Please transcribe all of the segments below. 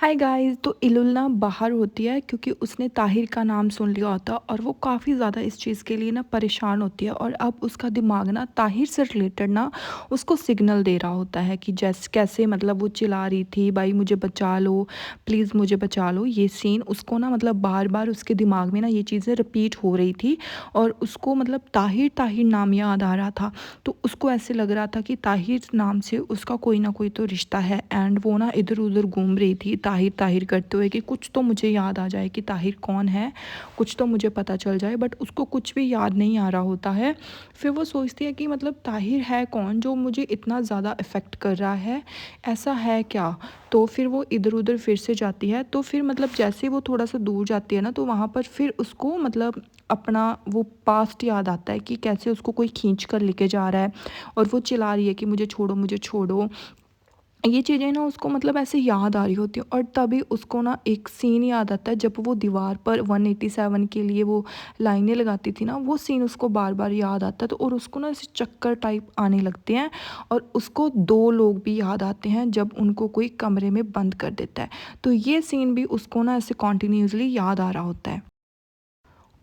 Hi guys. तो इलुल ना बाहर होती है क्योंकि उसने ताहिर का नाम सुन लिया होता और वो काफ़ी ज़्यादा इस चीज़ के लिए ना परेशान होती है। और अब उसका दिमाग ना ताहिर से रिलेटेड ना उसको सिग्नल दे रहा होता है कि जैसे कैसे मतलब वो चिल्ला रही थी, भाई मुझे बचा लो, प्लीज़ मुझे बचा लो। ये सीन उसको ना मतलब बार बार उसके दिमाग में ना ये चीज़ें रिपीट हो रही थी और उसको मतलब ताहिर ताहिर नाम याद आ रहा था। तो उसको ऐसे लग रहा था कि ताहिर नाम से उसका कोई ना कोई तो रिश्ता है। एंड वो ना इधर उधर घूम रही थी ताहिर ताहिर करते हुए कि कुछ तो मुझे याद आ जाए कि ताहिर कौन है, कुछ तो मुझे पता चल जाए। बट उसको कुछ भी याद नहीं आ रहा होता है। फिर वो सोचती है कि मतलब ताहिर है कौन जो मुझे इतना ज़्यादा इफ़ेक्ट कर रहा है, ऐसा है क्या। तो फिर वो इधर उधर फिर से जाती है। तो फिर मतलब जैसे वो थोड़ा सा दूर जाती है ना, तो वहाँ पर फिर उसको मतलब अपना वो पास्ट याद आता है कि कैसे उसको कोई खींच कर लेके जा रहा है और वो चिल्ला रही है कि मुझे छोड़ो मुझे छोड़ो। ये चीज़ें ना उसको मतलब ऐसे याद आ रही होती है। और तभी उसको ना एक सीन याद आता है जब वो दीवार पर 187 के लिए वो लाइनें लगाती थी ना, वो सीन उसको बार बार याद आता है। तो और उसको ना ऐसे चक्कर टाइप आने लगते हैं। और उसको दो लोग भी याद आते हैं जब उनको कोई कमरे में बंद कर देता है। तो ये सीन भी उसको ना ऐसे कॉन्टीन्यूसली याद आ रहा होता है।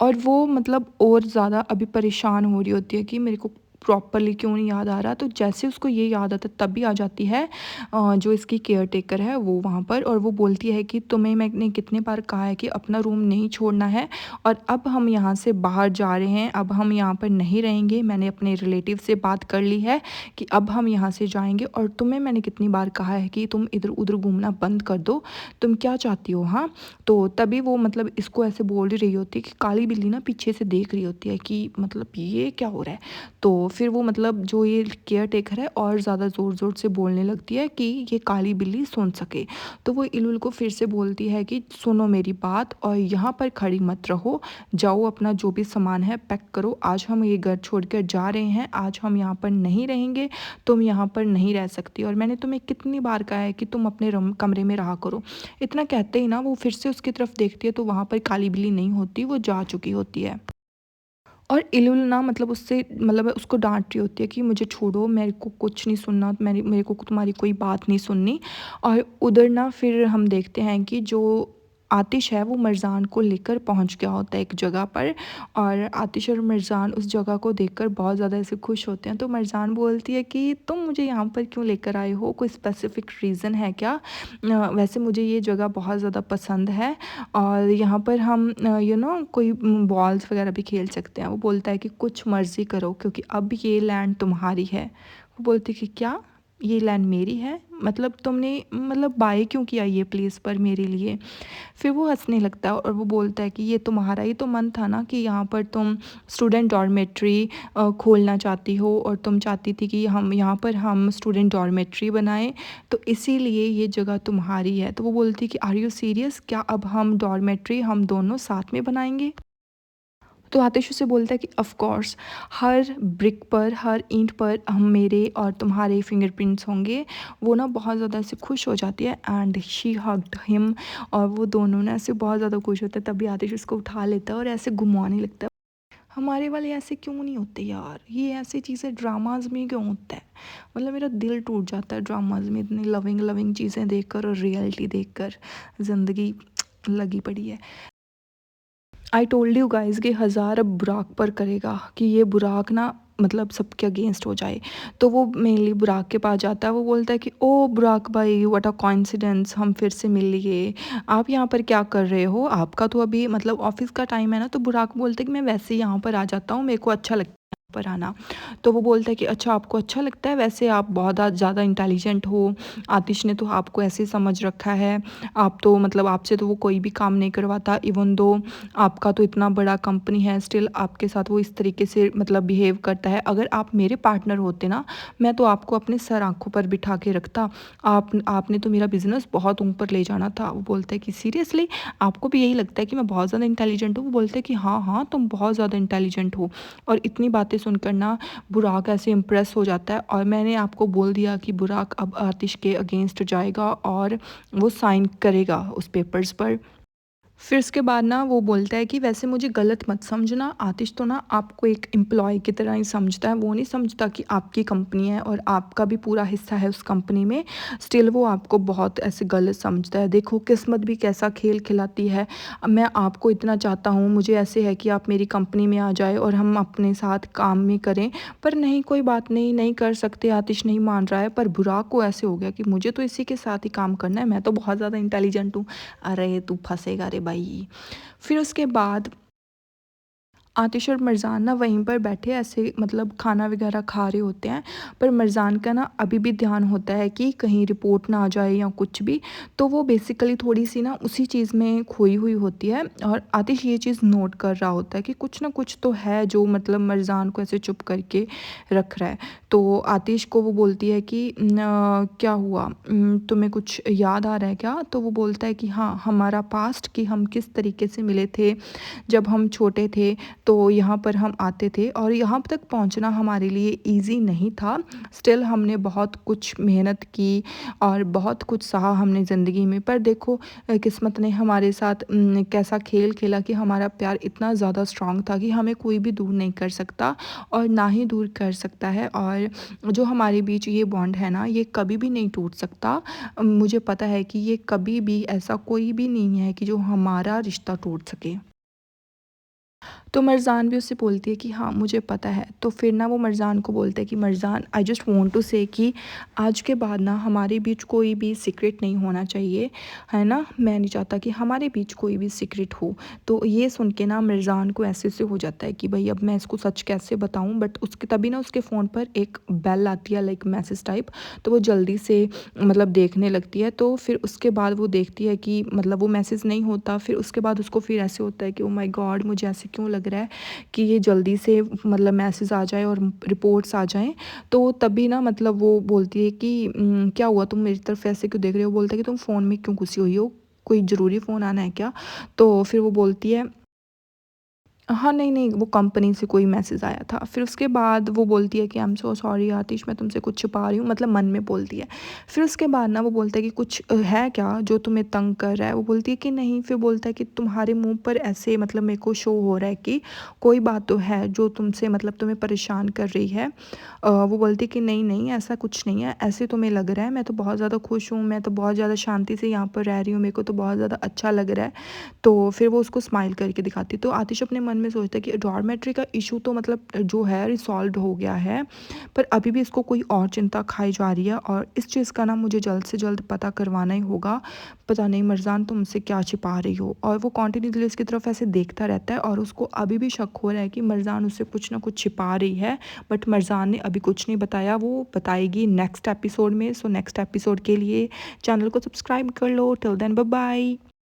और वो मतलब और ज़्यादा अभी परेशान हो रही होती है कि मेरे को प्रॉपरली क्यों नहीं याद आ रहा। तो जैसे उसको ये याद आता है तभी आ जाती है जो इसकी केयर टेकर है वो वहाँ पर। और वो बोलती है कि तुम्हें मैंने कितने बार कहा है कि अपना रूम नहीं छोड़ना है, और अब हम यहाँ से बाहर जा रहे हैं, अब हम यहाँ पर नहीं रहेंगे। मैंने अपने रिलेटिव से बात कर ली है कि अब हम यहाँ से जाएंगे, और तुम्हें मैंने कितनी बार कहा है कि तुम इधर उधर घूमना बंद कर दो, तुम क्या चाहती हो। हाँ, तो तभी वो मतलब इसको ऐसे बोल रही होती है कि काली बिल्ली ना पीछे से देख रही होती है कि मतलब ये क्या हो रहा है। तो फिर वो मतलब जो ये केयर टेकर है और ज़्यादा ज़ोर ज़ोर से बोलने लगती है कि ये काली बिल्ली सुन सके। तो वो इलुल को फिर से बोलती है कि सुनो मेरी बात और यहाँ पर खड़ी मत रहो, जाओ अपना जो भी सामान है पैक करो, आज हम ये घर छोड़ कर जा रहे हैं, आज हम यहाँ पर नहीं रहेंगे, तुम यहाँ पर नहीं रह सकती। और मैंने तुम्हें कितनी बार कहा है कि तुम अपने कमरे में रहा करो। इतना कहते ही ना वो फिर से उसकी तरफ देखती है, तो वहाँ पर काली बिल्ली नहीं होती, वो जा चुकी होती है। और इलुल ना मतलब उससे मतलब उसको डांट रही होती है कि मुझे छोड़ो, मेरे को कुछ नहीं सुनना, मेरे को तुम्हारी कोई बात नहीं सुननी। और उधर ना फिर हम देखते हैं कि जो आतिश है वो मरजान को लेकर पहुंच गया होता है एक जगह पर। और आतिश और मरजान उस जगह को देखकर बहुत ज़्यादा ऐसे खुश होते हैं। तो मरजान बोलती है कि तुम मुझे यहाँ पर क्यों लेकर आए हो, कोई स्पेसिफिक रीज़न है क्या। वैसे मुझे ये जगह बहुत ज़्यादा पसंद है और यहाँ पर हम कोई बॉल्स वगैरह भी खेल सकते हैं। वो बोलता है कि कुछ मर्ज़ी करो क्योंकि अब ये लैंड तुम्हारी है। वो बोलती है कि क्या, ये लैंड मेरी है, मतलब तुमने मतलब बाय क्यों किया ये प्लेस पर मेरे लिए। फिर वो हंसने लगता है और वो बोलता है कि ये तुम्हारा ही तो मन था ना कि यहाँ पर तुम स्टूडेंट डॉर्मेट्री खोलना चाहती हो, और तुम चाहती थी कि हम यहाँ पर हम स्टूडेंट डॉर्मेट्री बनाएं, तो इसीलिए ये जगह तुम्हारी है। तो वो बोलती है कि आर यू सीरियस, क्या अब हम डॉर्मेट्री हम दोनों साथ में बनाएंगे। तो आतिश उसे बोलता है कि ऑफ कोर्स, हर ब्रिक पर हर ईंट पर हम मेरे और तुम्हारे फिंगरप्रिंट्स होंगे। वो ना बहुत ज़्यादा ऐसे खुश हो जाती है एंड शी हग्ड हिम। और वो दोनों ना ऐसे बहुत ज़्यादा खुश होते हैं। तभी आतिश उसको उठा लेता है और ऐसे घुमाने लगता है। हमारे वाले ऐसे क्यों नहीं होते यार, ये ऐसी चीज़ें ड्रामाज में क्यों होता है। मतलब मेरा दिल टूट जाता है ड्रामाज में इतनी लविंग लविंग चीज़ें देखकर और रियलिटी देखकर। ज़िंदगी लगी पड़ी है। आई टोल्ड यू गाइज कि हज़ार अब बुराक पर करेगा कि ये बुराक ना मतलब सबके अगेंस्ट हो जाए। तो वो मेनली बुराक के पास जाता है। वो बोलता है कि ओ बुराक भाई, व्हाट अ कोइंसिडेंस, हम फिर से मिल लिए, आप यहाँ पर क्या कर रहे हो, आपका तो अभी मतलब ऑफिस का टाइम है ना। तो बुराक बोलता है कि मैं वैसे ही यहाँ पर आ जाता हूँ, मेरे को अच्छा लगता है यहाँ पर आना। तो वो बोलता है कि अच्छा आपको अच्छा लगता है, वैसे आप बहुत ज़्यादा इंटेलिजेंट हो, आतिश ने तो आपको ऐसे समझ रखा है, आप तो मतलब आपसे तो वो कोई भी काम नहीं करवाता, इवन दो आपका तो इतना बड़ा कंपनी है, स्टिल आपके साथ वो इस तरीके से मतलब बिहेव करता है। अगर आप मेरे पार्टनर होते ना, मैं तो आपको अपने सर आंखों पर बिठा के रखता, आपने तो मेरा बिजनेस बहुत ऊपर ले जाना था। वो बोलता है कि सीरियसली आपको भी यही लगता है कि मैं बहुत ज़्यादा इंटेलिजेंट हूँ। वो बोलते हैं कि हाँ हाँ तुम बहुत ज़्यादा इंटेलिजेंट हो। और इतनी बातें सुनकर ना बुराक ऐसे इम्प्रेस हो जाता है। और मैंने आपको बोल दिया कि बुराक अब आतिश के अगेंस्ट जाएगा और वो साइन करेगा उस पेपर्स पर। फिर उसके बाद ना वो बोलता है कि वैसे मुझे गलत मत समझना, आतिश तो ना आपको एक एम्प्लॉय की तरह ही समझता है, वो नहीं समझता कि आपकी कंपनी है और आपका भी पूरा हिस्सा है उस कंपनी में। स्टिल वो आपको बहुत ऐसे गलत समझता है। देखो किस्मत भी कैसा खेल खिलाती है। मैं आपको इतना चाहता हूँ, मुझे ऐसे है कि आप मेरी कंपनी में आ जाए और हम अपने साथ काम में करें, पर नहीं कोई बात नहीं, नहीं कर सकते, आतिश नहीं मान रहा है। पर बुराक को ऐसे हो गया कि मुझे तो इसी के साथ ही काम करना है, मैं तो बहुत ज़्यादा इंटेलिजेंट हूँ। अरे तू फँसेगा रे भाई। फिर उसके बाद आतिश और मरजान ना वहीं पर बैठे ऐसे मतलब खाना वगैरह खा रहे होते हैं, पर मरजान का ना अभी भी ध्यान होता है कि कहीं रिपोर्ट ना आ जाए या कुछ भी। तो वो बेसिकली थोड़ी सी ना उसी चीज़ में खोई हुई होती है और आतिश ये चीज़ नोट कर रहा होता है कि कुछ ना कुछ तो है जो मतलब मरजान को ऐसे चुप करके रख रहा है। तो आतिश को वो बोलती है कि क्या हुआ, तुम्हें कुछ याद आ रहा है क्या? तो वो बोलता है कि हाँ, हमारा पास्ट, कि हम किस तरीके से मिले थे जब हम छोटे थे। तो यहाँ पर हम आते थे और यहाँ तक पहुँचना हमारे लिए ईज़ी नहीं था। स्टिल हमने बहुत कुछ मेहनत की और बहुत कुछ सहा हमने ज़िंदगी में। पर देखो किस्मत ने हमारे साथ कैसा खेल खेला कि हमारा प्यार इतना ज़्यादा स्ट्रॉन्ग था कि हमें कोई भी दूर नहीं कर सकता और ना ही दूर कर सकता है। और जो हमारे बीच ये बॉन्ड है ना, ये कभी भी नहीं टूट सकता। मुझे पता है कि ये कभी भी ऐसा कोई भी नहीं है कि जो हमारा रिश्ता टूट सके। तो मरज़ान भी उससे बोलती है कि हाँ, मुझे पता है। तो फिर ना वो मरज़ान को बोलता है कि मरज़ान, आई जस्ट वांट टू से कि आज के बाद ना हमारे बीच कोई भी सीक्रेट नहीं होना चाहिए, है ना? मैं नहीं चाहता कि हमारे बीच कोई भी सीक्रेट हो। तो ये सुन के ना मरज़ान को ऐसे-ऐसे हो जाता है कि भई अब मैं इसको सच कैसे बताऊँ? बट उसके तभी ना उसके फ़ोन पर एक बेल आती है, लाइक मैसेज टाइप। तो वो जल्दी से मतलब देखने लगती है। तो फिर उसके बाद वो देखती है कि मतलब वो मैसेज नहीं होता। फिर उसके बाद उसको फिर ऐसे होता है कि ओह माय गॉड! मुझे ऐसे क्यों लग रहा है कि ये जल्दी से मतलब मैसेज आ जाए और रिपोर्ट्स आ जाएँ। तो तभी ना मतलब वो बोलती है कि क्या हुआ, तुम मेरी तरफ ऐसे क्यों देख रहे हो? बोलता है कि तुम फ़ोन में क्यों घुसी हुई हो? कोई ज़रूरी फ़ोन आना है क्या? तो फिर वो बोलती है हाँ, नहीं, नहीं, वो कंपनी से कोई मैसेज आया था। फिर उसके बाद वो बोलती है कि आई एम सो सॉरी आतिश, मैं तुमसे कुछ छुपा रही हूँ, मतलब मन में बोलती है। फिर उसके बाद ना वो बोलता है कि कुछ है क्या जो तुम्हें तंग कर रहा है? वो बोलती है कि नहीं। फिर बोलता है कि तुम्हारे मुँह पर ऐसे मतलब मेरे को शो हो रहा है कि कोई बात तो है जो तुमसे मतलब तुम्हें परेशान कर रही है। वो बोलती है कि नहीं, नहीं, ऐसा कुछ नहीं है, ऐसे तुम्हें लग रहा है, मैं तो बहुत ज़्यादा खुश हूँ, मैं तो बहुत ज़्यादा शांति से यहाँ पर रह रही हूँ, मेरे को तो बहुत ज़्यादा अच्छा लग रहा है। तो फिर वो उसको स्माइल करके दिखाती है। तो आतिश अपने मन में सोचता है कि डॉर्मेट्री का इशू तो मतलब जो है रिसॉल्व्ड हो गया है, पर अभी भी इसको कोई और चिंता खाई जा रही है और इस चीज़ का ना मुझे जल्द से जल्द पता करवाना ही होगा। पता नहीं मरजान तुम मुझसे क्या छिपा रही हो? और वो कंटिन्यूअसली उसकी तरफ ऐसे देखता रहता है और उसको अभी भी शक हो रहा है कि मरजान उससे कुछ ना कुछ छिपा रही है। बट मरजान ने अभी कुछ नहीं बताया, वो बताएगी नेक्स्ट एपिसोड में। सो नेक्स्ट एपिसोड के लिए चैनल को सब्सक्राइब कर लो। Till then bye bye.